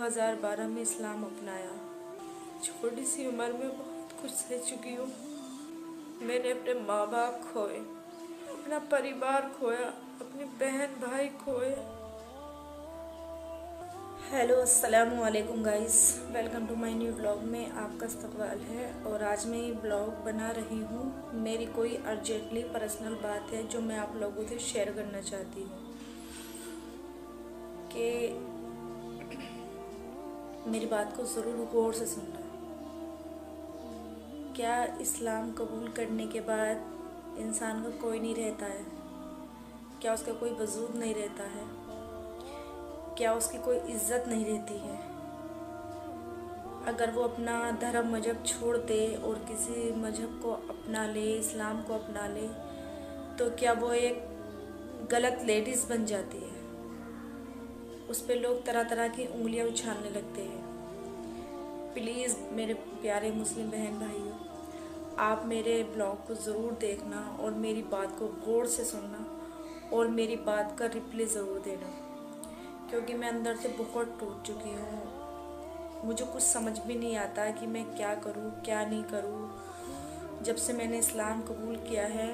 2012 में इस्लाम अपनाया। छोटी सी उम्र में बहुत कुछ सह चुकी हूँ। मैंने अपने माँ बाप खोए, अपना परिवार खोया, अपनी बहन भाई खोए। हेलो अस्सलामु अलैकुम guys, welcome to my new blog में आपका इस्तकबाल है। और आज मैं ये ब्लॉग बना रही हूँ। मेरी कोई अर्जेंटली पर्सनल बात है जो मैं आप लोगों से शेयर करना चाहती हूँ कि मेरी बात को ज़रूर गौर से सुनना। क्या इस्लाम कबूल करने के बाद इंसान का कोई नहीं रहता है? क्या उसका कोई वजूद नहीं रहता है? क्या उसकी कोई इज्जत नहीं रहती है? अगर वो अपना धर्म मजहब छोड़ दे और किसी मजहब को अपना ले, इस्लाम को अपना ले, तो क्या वो एक गलत लेडीज़ बन जाती है? उस पर लोग तरह तरह की उंगलियां उछालने लगते हैं। प्लीज़ मेरे प्यारे मुस्लिम बहन भाइयों, आप मेरे ब्लॉग को ज़रूर देखना और मेरी बात को गौर से सुनना और मेरी बात का रिप्लाई ज़रूर देना, क्योंकि मैं अंदर से बहुत टूट चुकी हूँ। मुझे कुछ समझ भी नहीं आता कि मैं क्या करूँ क्या नहीं करूँ। जब से मैंने इस्लाम कबूल किया है,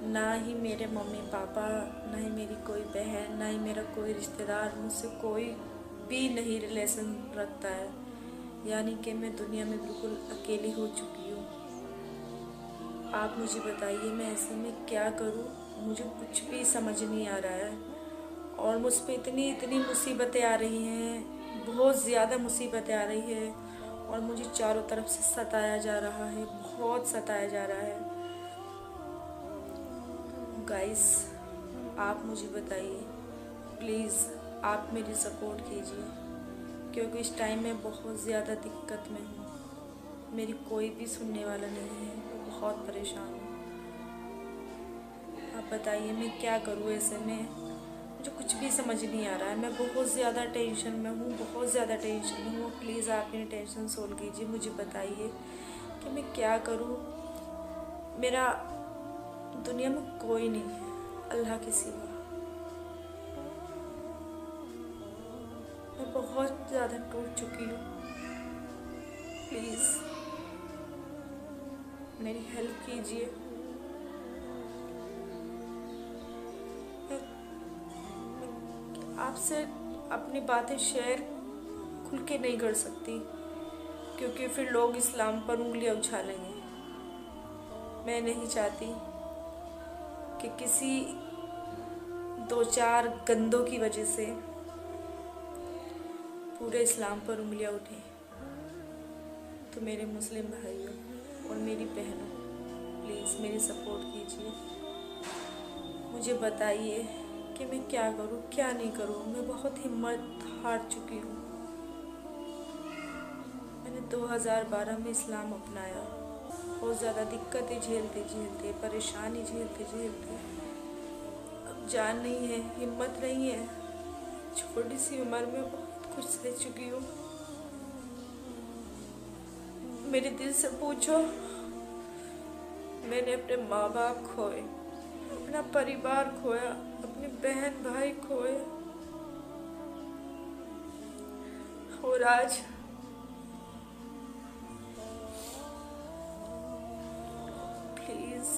ना ही मेरे मम्मी पापा, ना ही मेरी कोई बहन, ना ही मेरा कोई रिश्तेदार मुझसे कोई भी नहीं रिलेशन रखता है। यानी कि मैं दुनिया में बिल्कुल अकेली हो चुकी हूँ। आप मुझे बताइए मैं ऐसे में क्या करूँ? मुझे कुछ भी समझ नहीं आ रहा है और मुझ पर इतनी मुसीबतें आ रही हैं, बहुत ज़्यादा मुसीबतें आ रही है और मुझे चारों तरफ से सताया जा रहा है, बहुत सताया जा रहा है। गाइस, आप मुझे बताइए प्लीज़, आप मेरी सपोर्ट कीजिए, क्योंकि इस टाइम मैं बहुत ज़्यादा दिक्कत में हूँ। मेरी कोई भी सुनने वाला नहीं है, मैं बहुत परेशान हूँ। आप बताइए मैं क्या करूँ ऐसे में? मुझे कुछ भी समझ नहीं आ रहा है। मैं बहुत ज़्यादा टेंशन में हूँ, बहुत ज़्यादा टेंशन में हूँ। प्लीज़ आप मेरी टेंशन सोल्व कीजिए, मुझे बताइए कि मैं क्या करूँ। मेरा दुनिया में कोई नहीं है अल्लाह के सिवा। मैं बहुत ज़्यादा टूट चुकी हूँ। प्लीज़ मेरी हेल्प कीजिए। आपसे अपनी बातें शेयर खुल के नहीं कर सकती, क्योंकि फिर लोग इस्लाम पर उंगलियां उछालेंगे। मैं नहीं चाहती कि किसी दो चार गंदों की वजह से पूरे इस्लाम पर उंगलियां उठें। तो मेरे मुस्लिम भाइयों और मेरी बहनों, प्लीज़ मेरी सपोर्ट कीजिए। मुझे बताइए कि मैं क्या करूं क्या नहीं करूं। मैं बहुत हिम्मत हार चुकी हूं। मैंने 2012 में इस्लाम अपनाया। बहुत ज़्यादा दिक्कतें झेलते परेशानी झेलते अब जान नहीं है, हिम्मत नहीं है। छोटी सी उम्र में बहुत कुछ सह चुकी हूँ। मेरे दिल से पूछो, मैंने अपने माँ बाप खोए, अपना परिवार खोया, अपने बहन भाई खोए, और आज प्लीज़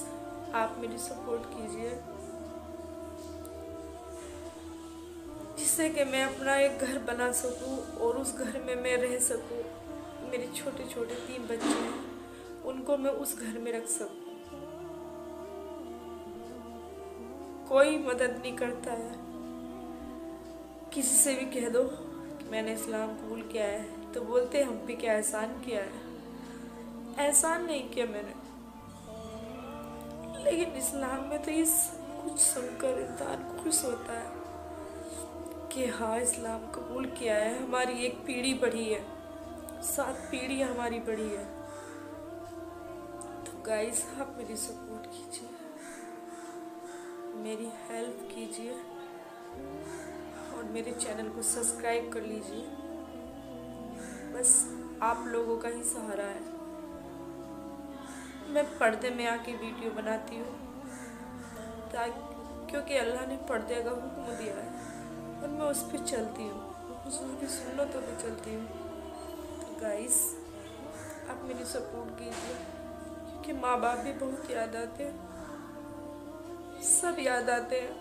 आप मेरी सपोर्ट कीजिए, जिससे कि मैं अपना एक घर बना सकूं और उस घर में मैं रह सकूं। मेरे छोटे छोटे 3 बच्चे हैं, उनको मैं उस घर में रख सकूं। कोई मदद नहीं करता है। किसी से भी कह दो कि मैंने इस्लाम कबूल किया है तो बोलते हम पे क्या एहसान किया है। एहसान नहीं किया मैंने, लेकिन इस्लाम में तो इस कुछ सुनकर इंसान खुश होता है कि हाँ इस्लाम कबूल किया है। हमारी एक पीढ़ी बढ़ी है, 7 पीढ़ी हमारी बढ़ी है। तो गाइस आप मेरी सपोर्ट कीजिए, मेरी हेल्प कीजिए और मेरे चैनल को सब्सक्राइब कर लीजिए। बस आप लोगों का ही सहारा है। मैं पर्दे में आके वीडियो बनाती हूँ क्योंकि अल्लाह ने पर्दे का हुक्म दिया है और मैं उस पर चलती हूँ। हुजूर की सुन्नतों पे चलती हूँ। तो गाइस, आप मेरी सपोर्ट कीजिए, क्योंकि माँ बाप भी बहुत याद आते हैं, सब याद आते हैं।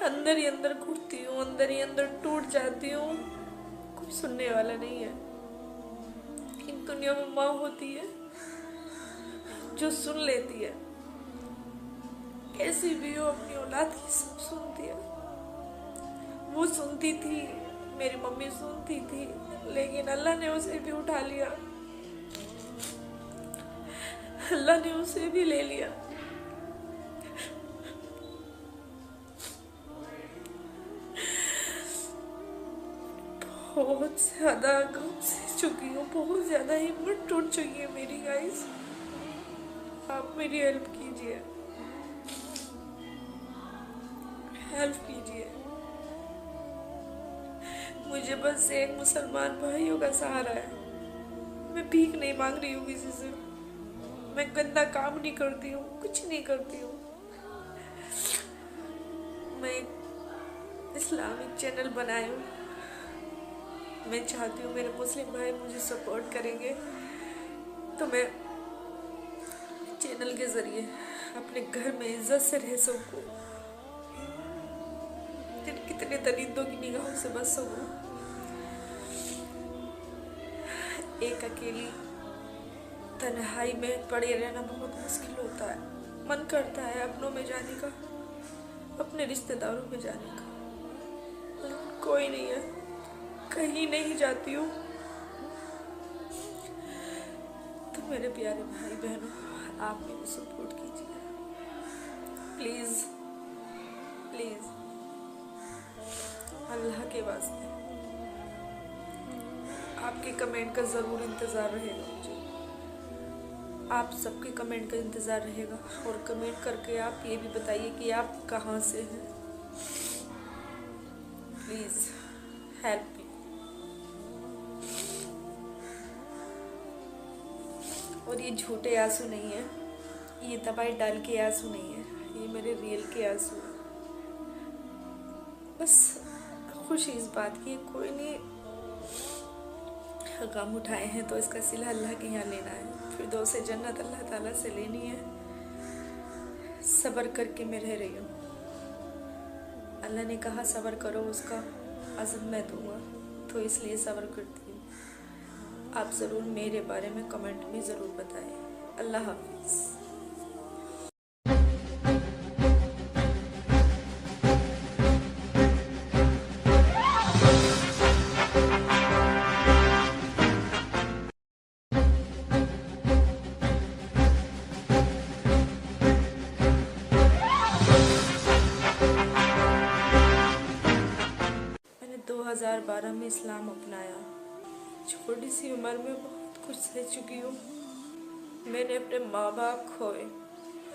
अंदर ही अंदर घुटती हूँ, अंदर ही अंदर टूट जाती हूँ। कोई सुनने वाला नहीं है। इन दुनिया में माँ होती है जो सुन लेती है, कैसी भी हो अपनी औलाद की सब सुनती है। वो सुनती थी, मेरी मम्मी सुनती थी, लेकिन अल्लाह ने उसे भी उठा लिया, अल्लाह ने उसे भी ले लिया। बहुत ज्यादा गम से चुकी हूँ, बहुत ज्यादा हिम्मत टूट चुकी है मेरी। गाइस, आप मेरी हेल्प कीजिए, हेल्प कीजिए। मुझे बस एक मुसलमान भाइयों का सहारा है। मैं भीख नहीं मांग रही हूँ किसी से, मैं गंदा काम नहीं करती हूँ, कुछ नहीं करती हूँ। मैं एक इस्लामिक चैनल बनाई हूँ। मैं चाहती हूँ मेरे मुस्लिम भाई मुझे सपोर्ट करेंगे तो मैं चैनल के जरिए अपने घर में इज्जत से रह सकूँ, कितने दरिंदों की निगाहों से बच सकूँ। एक अकेली तन्हाई में पड़े रहना बहुत मुश्किल होता है। मन करता है अपनों में जाने का, अपने रिश्तेदारों में जाने का, लेकिन कोई नहीं है, कहीं नहीं जाती हूँ। तो मेरे प्यारे भाई बहनों, आप मेरी सपोर्ट कीजिए प्लीज प्लीज, अल्लाह के वास्ते। आपके कमेंट का ज़रूर इंतज़ार रहेगा मुझे, आप सबके कमेंट का इंतज़ार रहेगा। और कमेंट करके आप ये भी बताइए कि आप कहाँ से हैं। Please help me. और ये झूठे आंसू नहीं है, ये दवाई डाल के आंसू नहीं है, ये मेरे रियल के आंसू हैं। बस खुशी इस बात की कोई नहीं गम उठाए हैं तो इसका सिला अल्लाह के यहाँ लेना है, फिर दो से जन्नत अल्लाह ताला से लेनी है। सब्र करके मैं रह रही हूँ। अल्लाह ने कहा सब्र करो, उसका अज़्र मैं दूंगा, तो इसलिए सब्र करती हूँ। आप ज़रूर मेरे बारे में कमेंट में ज़रूर बताएं। अल्लाह हाफिज़। मैंने 2012 में इस्लाम अपनाया। छोटी सी उम्र में बहुत कुछ सह चुकी हूँ। मैंने अपने माँ बाप खोए,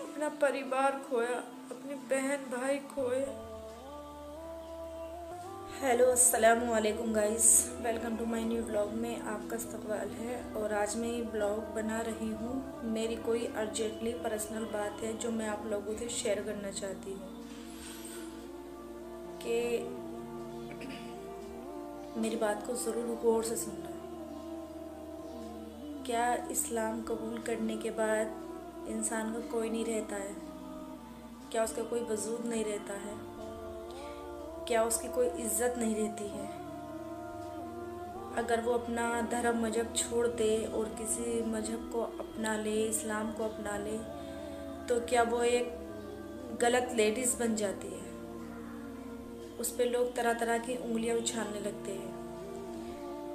अपना परिवार खोया, अपनी बहन भाई खोए। हेलो अस्सलामु अलैकुम guys, welcome to my new blog में आपका इस्तकबाल है। और आज मैं ये ब्लॉग बना रही हूँ। मेरी कोई अर्जेंटली पर्सनल बात है जो मैं आप लोगों से शेयर करना चाहती हूँ कि मेरी बात को ज़रूर गौर से सुनना। क्या इस्लाम कबूल करने के बाद इंसान का कोई नहीं रहता है? क्या उसका कोई वजूद नहीं रहता है? क्या उसकी कोई इज्जत नहीं रहती है? अगर वो अपना धर्म मजहब छोड़ दे और किसी मजहब को अपना ले, इस्लाम को अपना ले, तो क्या वो एक गलत लेडीज़ बन जाती है? उस पर लोग तरह तरह की उंगलियां उछालने लगते हैं।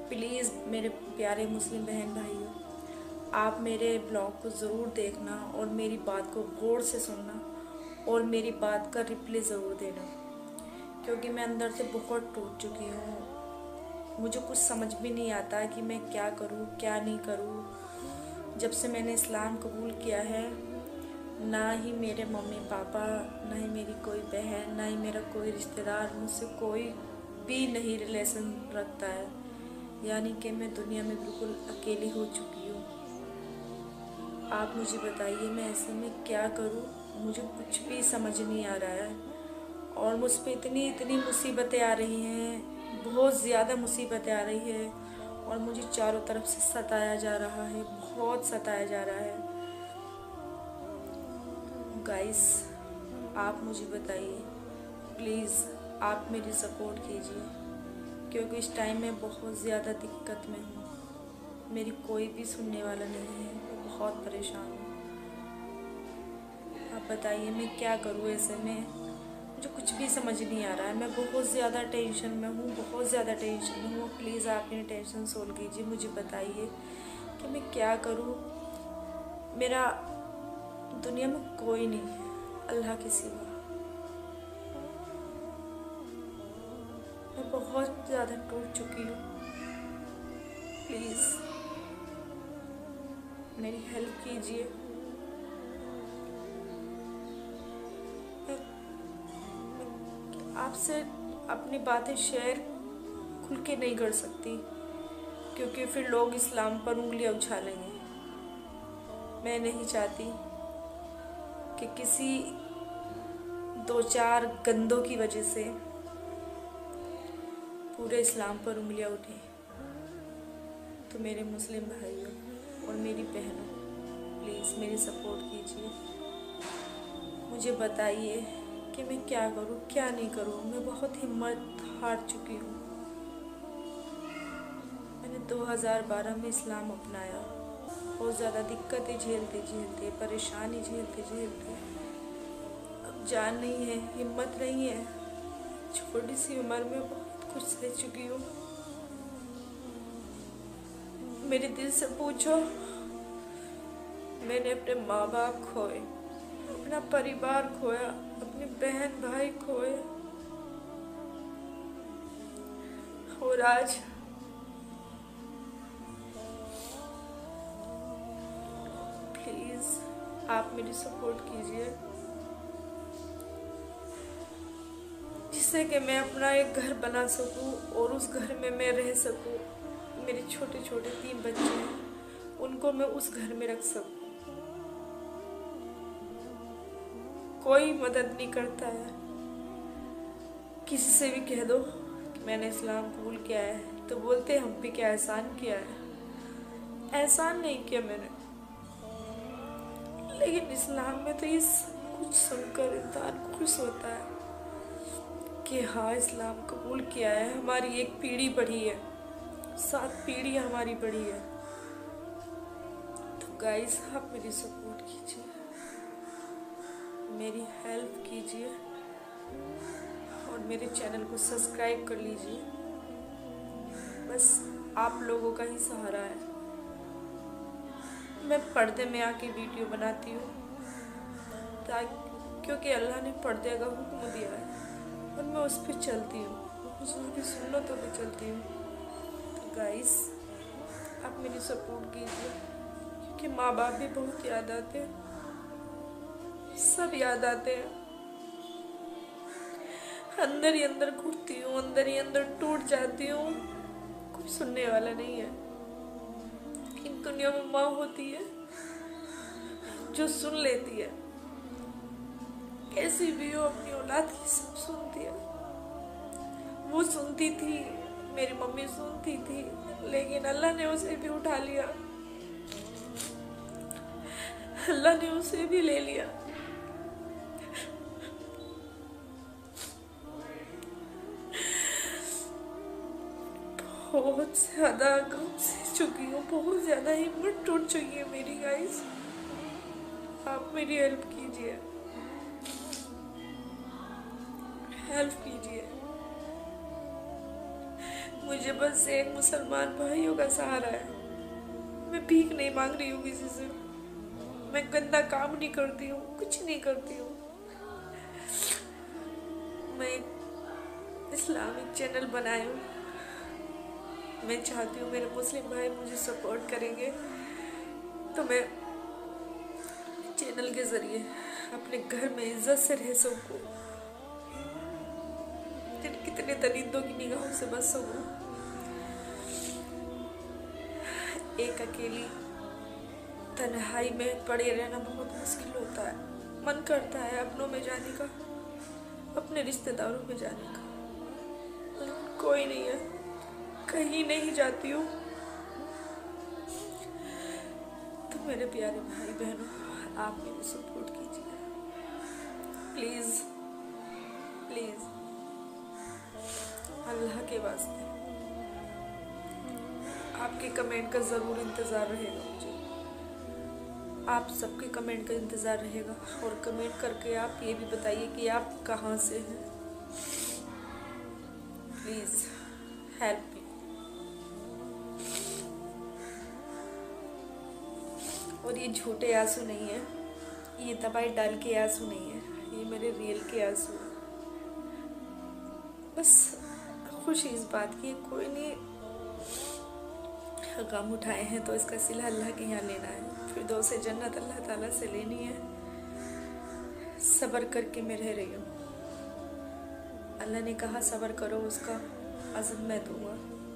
प्लीज़ मेरे प्यारे मुस्लिम बहन भाइयों, आप मेरे ब्लॉग को ज़रूर देखना और मेरी बात को गौर से सुनना और मेरी बात का रिप्लाई ज़रूर देना, क्योंकि मैं अंदर से बहुत टूट चुकी हूँ। मुझे कुछ समझ भी नहीं आता कि मैं क्या करूँ क्या नहीं करूँ। जब से मैंने इस्लाम कबूल किया है, ना ही मेरे मम्मी पापा, ना ही मेरी कोई बहन, ना ही मेरा कोई रिश्तेदार मुझसे कोई भी नहीं रिलेशन रखता है। यानी कि मैं दुनिया में बिल्कुल अकेली हो चुकी हूँ। आप मुझे बताइए मैं ऐसे में क्या करूँ? मुझे कुछ भी समझ नहीं आ रहा है और मुझ पे इतनी इतनी मुसीबतें आ रही हैं, बहुत ज़्यादा मुसीबतें आ रही है, और मुझे चारों तरफ से सताया जा रहा है, बहुत सताया जा रहा है। गाइस, आप मुझे बताइए प्लीज़, आप मेरी सपोर्ट कीजिए, क्योंकि इस टाइम में बहुत ज़्यादा दिक्कत में हूँ। मेरी कोई भी सुनने वाला नहीं है, मैं बहुत परेशान हूँ। आप बताइए मैं क्या करूँ ऐसे में, मुझे कुछ भी समझ नहीं आ रहा है। मैं बहुत ज़्यादा टेंशन में हूँ, बहुत ज़्यादा टेंशन में हूँ। प्लीज़ आप मेरी टेंशन सोल्व कीजिए, मुझे बताइए कि मैं क्या करूँ। मेरा दुनिया में कोई नहीं है अल्लाह के सिवा। मैं बहुत ज़्यादा टूट चुकी हूँ। प्लीज़ मेरी हेल्प कीजिए। आपसे अपनी बातें शेयर खुल के नहीं कर सकती, क्योंकि फिर लोग इस्लाम पर उंगलियां उछालेंगे। मैं नहीं चाहती कि किसी दो चार गंदों की वजह से पूरे इस्लाम पर उंगलियां उठें। तो मेरे मुस्लिम भाइयों और मेरी बहनों, प्लीज़ मेरी सपोर्ट कीजिए। मुझे बताइए कि मैं क्या करूं, क्या नहीं करूं। मैं बहुत हिम्मत हार चुकी हूं। मैंने 2012 में इस्लाम अपनाया, बहुत ज़्यादा दिक्कतें झेलते झेलते, परेशानी झेलते झेलते अब जान नहीं है, हिम्मत नहीं है। छोटी सी उम्र में बहुत कुछ सह चुकी हूँ। मेरे दिल से पूछो, मैंने अपने माँ बाप खोए, अपना परिवार खोया, अपने बहन भाई खोए, और आज प्लीज़ आप मेरी सपोर्ट कीजिए, जिससे कि मैं अपना एक घर बना सकूं और उस घर में मैं रह सकूं। मेरे छोटे छोटे 3 बच्चे हैं, उनको मैं उस घर में रख सकूं। कोई मदद नहीं करता है। किसी से भी कह दो कि मैंने इस्लाम कबूल किया है, तो बोलते हम पे क्या एहसान किया है। एहसान नहीं किया मैंने, लेकिन इस्लाम में तो ये सब कुछ सुनकर इंसान खुश होता है कि हाँ इस्लाम कबूल किया है। हमारी एक पीढ़ी बढ़ी है, 7 पीढ़ी हमारी बढ़ी है। तो गाइस, आप मेरी सपोर्ट कीजिए, मेरी हेल्प कीजिए, और मेरे चैनल को सब्सक्राइब कर लीजिए। बस आप लोगों का ही सहारा है। मैं पर्दे में आके वीडियो बनाती हूँ, क्योंकि अल्लाह ने पर्दे का हुक्म दिया है और मैं उस पर चलती हूँ, उसकी सुन्नतों पे चलती हूँ। तो गाइस, आप मेरी सपोर्ट कीजिए, क्योंकि माँ बाप भी बहुत याद आते हैं, सब याद आते हैं। अंदर ही अंदर घुटती हूँ, अंदर ही अंदर टूट जाती हूँ। कोई सुनने वाला नहीं है। इन दुनिया में माँ होती है जो सुन लेती है, कैसी भी हो अपनी औलाद की सब सुनती है। वो सुनती थी, मेरी मम्मी सुनती थी, लेकिन अल्लाह ने उसे भी उठा लिया, अल्लाह ने उसे भी ले लिया। बहुत ज़्यादा गम सह चुकी हूँ, बहुत ज़्यादा हिम्मत टूट चुकी है मेरी। गाइस, आप मेरी हेल्प कीजिए, हेल्प कीजिए। मुझे बस एक मुसलमान भाइयों का सहारा है। मैं भीख नहीं मांग रही हूँ किसी से, मैं गंदा काम नहीं करती हूँ, कुछ नहीं करती हूँ। मैं एक इस्लामिक चैनल बनाई हूँ। मैं चाहती हूँ मेरे मुस्लिम भाई मुझे सपोर्ट करेंगे, तो मैं चैनल के ज़रिए अपने घर में इज्जत से रह सकूँ, कितने दरिंदों की निगाहों से बच सकूँ। एक अकेली तन्हाई में पड़े रहना बहुत मुश्किल होता है। मन करता है अपनों में जाने का, अपने रिश्तेदारों में जाने का, कोई नहीं है, कहीं नहीं जाती हूँ। तो मेरे प्यारे भाई बहनों, आप मेरी सपोर्ट कीजिए प्लीज़ प्लीज़, अल्लाह के वास्ते। आपके कमेंट का ज़रूर इंतज़ार रहेगा मुझे, आप सबके कमेंट का इंतज़ार रहेगा। और कमेंट करके आप ये भी बताइए कि आप कहाँ से हैं। Please help me. और ये झूठे आंसू नहीं है, ये दवाई डाल के आंसू नहीं है, ये मेरे रियल के आंसू हैं। बस खुशी इस बात की, कोई नहीं गम उठाए हैं तो इसका सिला अल्लाह के यहाँ लेना है, फिर दो से जन्नत अल्लाह ताला से लेनी है। सब्र करके मैं रह रही हूँ। अल्लाह ने कहा सब्र करो, उसका अज़्र मैं दूँगा,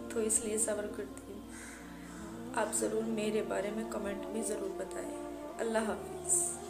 तो इसलिए सब्र करती हूँ। आप ज़रूर मेरे बारे में कमेंट में ज़रूर बताएं। अल्लाह हाफिज़।